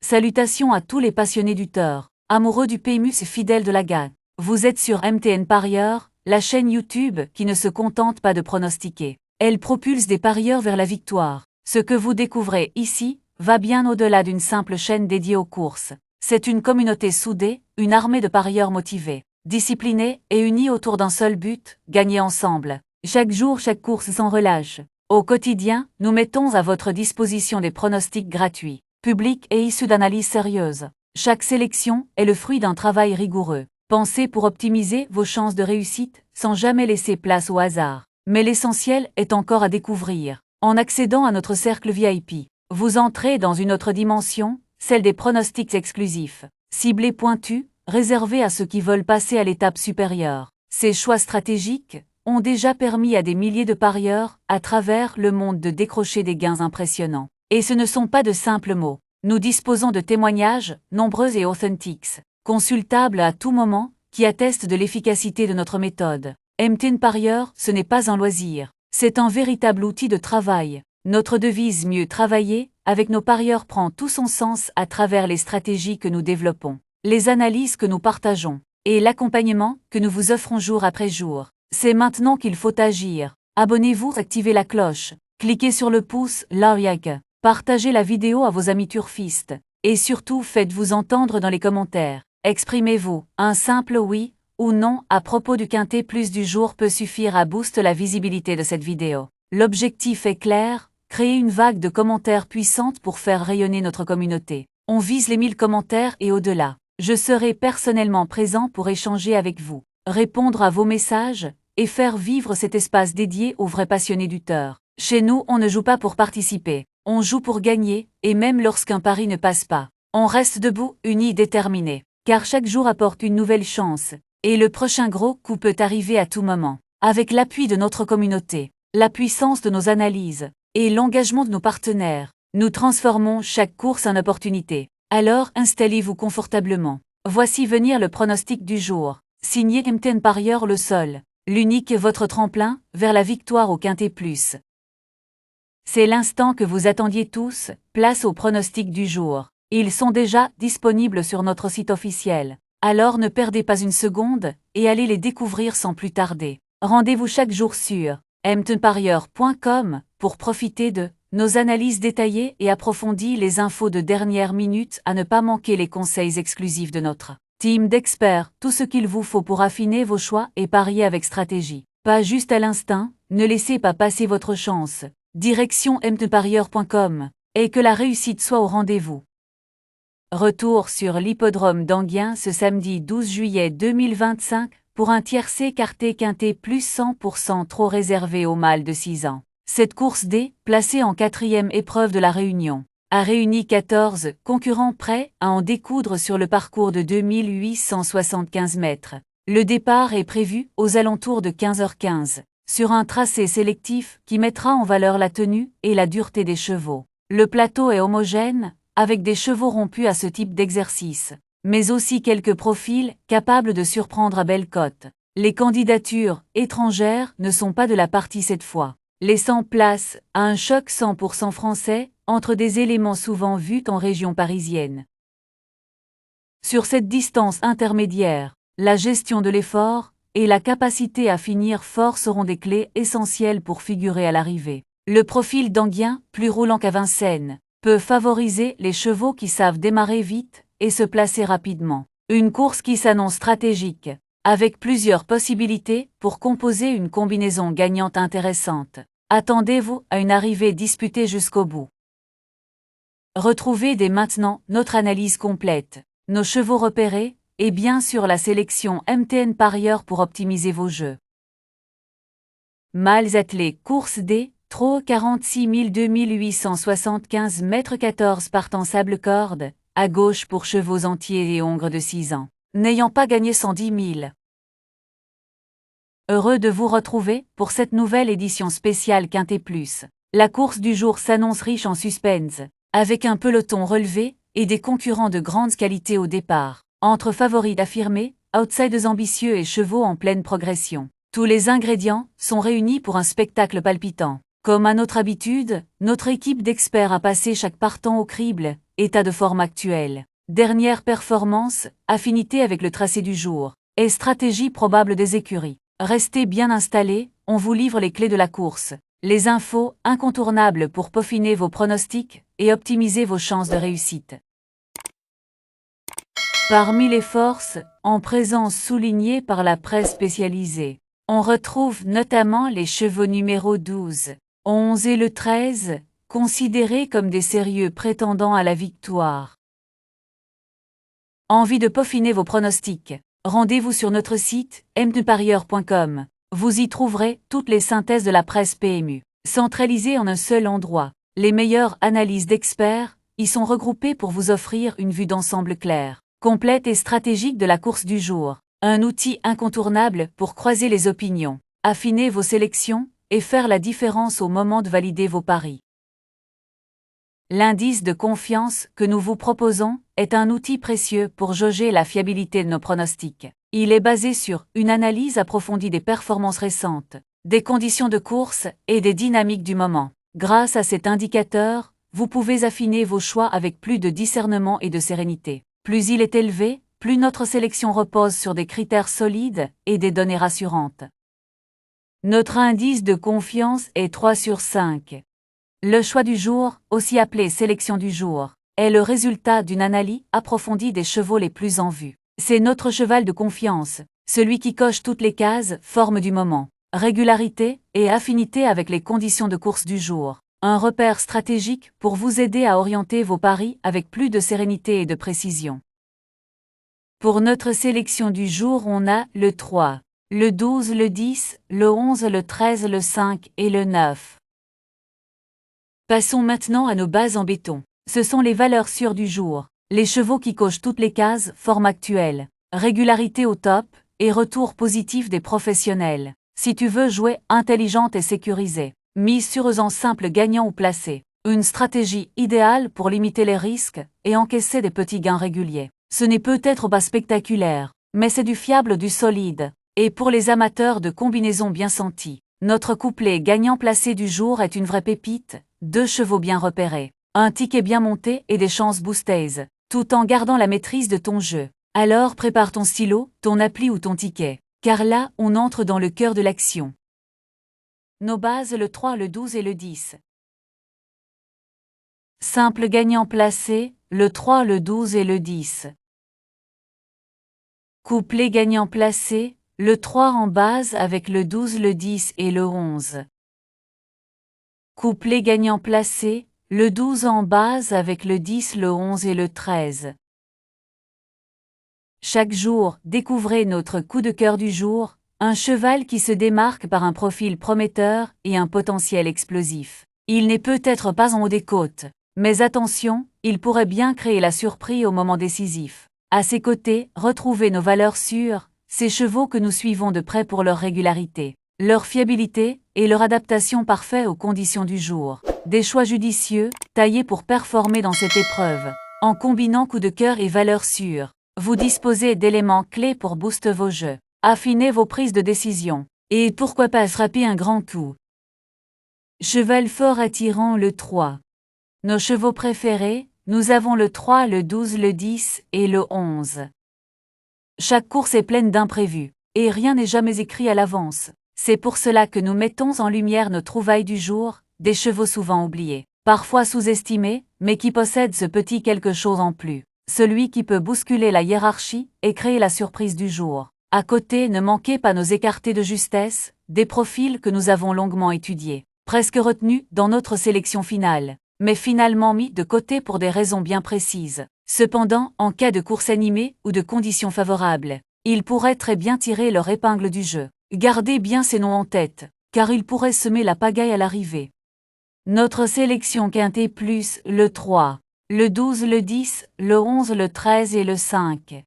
Salutations à tous les passionnés du tort, amoureux du PMU et fidèles de la gagne. Vous êtes sur MTN Parieurs, la chaîne YouTube qui ne se contente pas de pronostiquer. Elle propulse des parieurs vers la victoire. Ce que vous découvrez ici va bien au-delà d'une simple chaîne dédiée aux courses. C'est une communauté soudée, une armée de parieurs motivés, disciplinés et unis autour d'un seul but, gagner ensemble. Chaque jour, chaque course sans relâche. Au quotidien, nous mettons à votre disposition des pronostics gratuits, publics et issus d'analyses sérieuses. Chaque sélection est le fruit d'un travail rigoureux, pensé pour optimiser vos chances de réussite, sans jamais laisser place au hasard. Mais l'essentiel est encore à découvrir. En accédant à notre cercle VIP, vous entrez dans une autre dimension, celle des pronostics exclusifs, ciblés pointus, réservés à ceux qui veulent passer à l'étape supérieure. Ces choix stratégiques ont déjà permis à des milliers de parieurs, à travers le monde, de décrocher des gains impressionnants. Et ce ne sont pas de simples mots. Nous disposons de témoignages, nombreux et authentiques, consultables à tout moment, qui attestent de l'efficacité de notre méthode. MTN Parieurs, ce n'est pas un loisir. C'est un véritable outil de travail. Notre devise « Mieux travailler » avec nos parieurs prend tout son sens à travers les stratégies que nous développons, les analyses que nous partageons, et l'accompagnement que nous vous offrons jour après jour. C'est maintenant qu'il faut agir. Abonnez-vous, activez la cloche, cliquez sur le pouce, like, partagez la vidéo à vos amis turfistes, et surtout faites-vous entendre dans les commentaires. Exprimez-vous, un simple oui ou non à propos du quintet plus du jour peut suffire à booster la visibilité de cette vidéo. L'objectif est clair, créer une vague de commentaires puissante pour faire rayonner notre communauté. On vise les 1000 commentaires et au-delà. Je serai personnellement présent pour échanger avec vous, répondre à vos messages, et faire vivre cet espace dédié aux vrais passionnés du tort. Chez nous, on ne joue pas pour participer, on joue pour gagner, et même lorsqu'un pari ne passe pas, on reste debout, unis, déterminés. Car chaque jour apporte une nouvelle chance, et le prochain gros coup peut arriver à tout moment. Avec l'appui de notre communauté, la puissance de nos analyses, et l'engagement de nos partenaires, nous transformons chaque course en opportunité. Alors installez-vous confortablement. Voici venir le pronostic du jour, signé MTN Parieurs le Sol. L'unique est votre tremplin vers la victoire au quintet plus. C'est l'instant que vous attendiez tous, place au pronostic du jour. Ils sont déjà disponibles sur notre site officiel. Alors ne perdez pas une seconde, et allez les découvrir sans plus tarder. Rendez-vous chaque jour sur mtnparieurs.com pour profiter de nos analyses détaillées et approfondies, les infos de dernière minute, à ne pas manquer les conseils exclusifs de notre team d'experts, tout ce qu'il vous faut pour affiner vos choix et parier avec stratégie. Pas juste à l'instinct, ne laissez pas passer votre chance. Direction mtnparieurs.com, et que la réussite soit au rendez-vous. Retour sur l'hippodrome d'Enghien ce samedi 12 juillet 2025, pour un tiercé écarté quintet plus 100% trop réservé aux mâles de 6 ans. Cette course D, placée en 4e épreuve de la Réunion, a réuni 14 concurrents prêts à en découdre sur le parcours de 2875 mètres. Le départ est prévu aux alentours de 15h15, sur un tracé sélectif qui mettra en valeur la tenue et la dureté des chevaux. Le plateau est homogène, avec des chevaux rompus à ce type d'exercice, mais aussi quelques profils capables de surprendre à belle cote. Les candidatures étrangères ne sont pas de la partie cette fois, laissant place à un choc 100% français entre des éléments souvent vus en région parisienne. Sur cette distance intermédiaire, la gestion de l'effort et la capacité à finir fort seront des clés essentielles pour figurer à l'arrivée. Le profil d'Enghien, plus roulant qu'à Vincennes, peut favoriser les chevaux qui savent démarrer vite et se placer rapidement. Une course qui s'annonce stratégique, avec plusieurs possibilités pour composer une combinaison gagnante intéressante. Attendez-vous à une arrivée disputée jusqu'au bout. Retrouvez dès maintenant notre analyse complète, nos chevaux repérés, et bien sûr la sélection MTN Parieurs pour optimiser vos jeux. Mâles attelés, course D, Trot 46 2875 mètres 14 partant sable corde, à gauche pour chevaux entiers et hongres de 6 ans, n'ayant pas gagné 110 000. Heureux de vous retrouver pour cette nouvelle édition spéciale Quintet Plus. La course du jour s'annonce riche en suspense, avec un peloton relevé et des concurrents de grande qualité au départ, entre favoris affirmés, outsiders ambitieux et chevaux en pleine progression. Tous les ingrédients sont réunis pour un spectacle palpitant. Comme à notre habitude, notre équipe d'experts a passé chaque partant au crible état de forme actuel. Dernière performance, affinité avec le tracé du jour. Et stratégie probable des écuries. Restez bien installés, on vous livre les clés de la course. Les infos incontournables pour peaufiner vos pronostics et optimiser vos chances de réussite. Parmi les forces, en présence soulignée par la presse spécialisée, on retrouve notamment les chevaux numéro 12, 11 et le 13, considérés comme des sérieux prétendants à la victoire. Envie de peaufiner vos pronostics? Rendez-vous sur notre site mtparieur.com. Vous y trouverez toutes les synthèses de la presse PMU, centralisées en un seul endroit. Les meilleures analyses d'experts y sont regroupées pour vous offrir une vue d'ensemble claire, complète et stratégique de la course du jour. Un outil incontournable pour croiser les opinions, affiner vos sélections et faire la différence au moment de valider vos paris. L'indice de confiance que nous vous proposons est un outil précieux pour jauger la fiabilité de nos pronostics. Il est basé sur une analyse approfondie des performances récentes, des conditions de course et des dynamiques du moment. Grâce à cet indicateur, vous pouvez affiner vos choix avec plus de discernement et de sérénité. Plus il est élevé, plus notre sélection repose sur des critères solides et des données rassurantes. Notre indice de confiance est 3 sur 5. Le choix du jour, aussi appelé sélection du jour, est le résultat d'une analyse approfondie des chevaux les plus en vue. C'est notre cheval de confiance, celui qui coche toutes les cases, forme du moment, régularité et affinité avec les conditions de course du jour. Un repère stratégique pour vous aider à orienter vos paris avec plus de sérénité et de précision. Pour notre sélection du jour, on a le 3, le 12, le 10, le 11, le 13, le 5 et le 9. Passons maintenant à nos bases en béton. Ce sont les valeurs sûres du jour. Les chevaux qui cochent toutes les cases, forme actuelle, régularité au top et retour positif des professionnels. Si tu veux jouer intelligente et sécurisée, mise sur eux en simple gagnant ou placé. Une stratégie idéale pour limiter les risques et encaisser des petits gains réguliers. Ce n'est peut-être pas spectaculaire, mais c'est du fiable, du solide. Et pour les amateurs de combinaisons bien senties, notre couplet gagnant placé du jour est une vraie pépite. 2 chevaux bien repérés, un ticket bien monté et des chances boostées, tout en gardant la maîtrise de ton jeu. Alors prépare ton stylo, ton appli ou ton ticket, car là, on entre dans le cœur de l'action. Nos bases le 3, le 12 et le 10. Simple gagnant placé, le 3, le 12 et le 10. Couplet gagnant placé, le 3 en base avec le 12, le 10 et le 11. Couplet gagnant placé, le 12 en base avec le 10, le 11 et le 13. Chaque jour, découvrez notre coup de cœur du jour, un cheval qui se démarque par un profil prometteur et un potentiel explosif. Il n'est peut-être pas en haut des côtes, mais attention, il pourrait bien créer la surprise au moment décisif. À ses côtés, retrouvez nos valeurs sûres, ces chevaux que nous suivons de près pour leur régularité, leur fiabilité et leur adaptation parfaite aux conditions du jour. Des choix judicieux, taillés pour performer dans cette épreuve. En combinant coup de cœur et valeurs sûres, vous disposez d'éléments clés pour booster vos jeux, affiner vos prises de décision, et pourquoi pas frapper un grand coup. Cheval fort attirant le 3. Nos chevaux préférés, nous avons le 3, le 12, le 10 et le 11. Chaque course est pleine d'imprévus, et rien n'est jamais écrit à l'avance. C'est pour cela que nous mettons en lumière nos trouvailles du jour, des chevaux souvent oubliés, parfois sous-estimés, mais qui possèdent ce petit quelque chose en plus. Celui qui peut bousculer la hiérarchie et créer la surprise du jour. À côté, ne manquez pas nos écartés de justesse, des profils que nous avons longuement étudiés, presque retenus dans notre sélection finale, mais finalement mis de côté pour des raisons bien précises. Cependant, en cas de course animée ou de conditions favorables, ils pourraient très bien tirer leur épingle du jeu. Gardez bien ces noms en tête, car ils pourraient semer la pagaille à l'arrivée. Notre sélection quintée plus le 3, le 12, le 10, le 11, le 13 et le 5.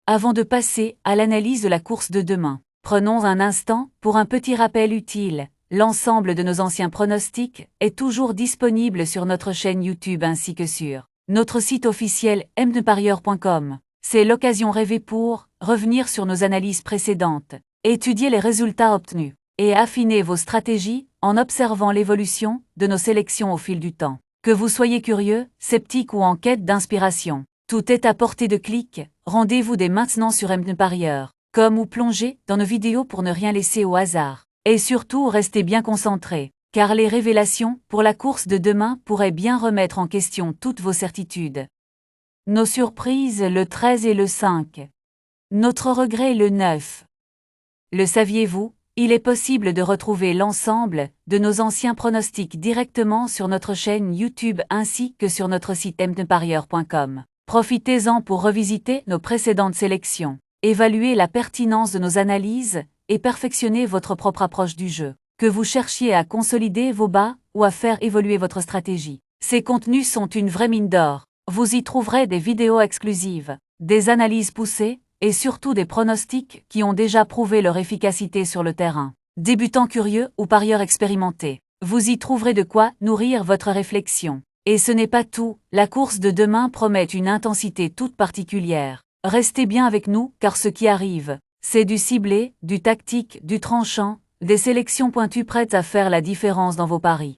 Avant de passer à l'analyse de la course de demain, prenons un instant pour un petit rappel utile. L'ensemble de nos anciens pronostics est toujours disponible sur notre chaîne YouTube ainsi que sur notre site officiel mtparieur.com. C'est l'occasion rêvée pour revenir sur nos analyses précédentes, étudier les résultats obtenus et affiner vos stratégies en observant l'évolution de nos sélections au fil du temps. Que vous soyez curieux, sceptique ou en quête d'inspiration, tout est à portée de clic. Rendez-vous dès maintenant sur mtnparieur.com ou plongez dans nos vidéos pour ne rien laisser au hasard. Et surtout, restez bien concentrés, car les révélations pour la course de demain pourraient bien remettre en question toutes vos certitudes. Nos surprises le 13 et le 5. Notre regret le 9. Le saviez-vous? Il est possible de retrouver l'ensemble de nos anciens pronostics directement sur notre chaîne YouTube ainsi que sur notre site mtnparieur.com. Profitez-en pour revisiter nos précédentes sélections, évaluer la pertinence de nos analyses et perfectionner votre propre approche du jeu. Que vous cherchiez à consolider vos bas ou à faire évoluer votre stratégie, ces contenus sont une vraie mine d'or. Vous y trouverez des vidéos exclusives, des analyses poussées, et surtout des pronostics qui ont déjà prouvé leur efficacité sur le terrain. Débutants curieux ou parieurs expérimentés, vous y trouverez de quoi nourrir votre réflexion. Et ce n'est pas tout, la course de demain promet une intensité toute particulière. Restez bien avec nous, car ce qui arrive, c'est du ciblé, du tactique, du tranchant, des sélections pointues prêtes à faire la différence dans vos paris.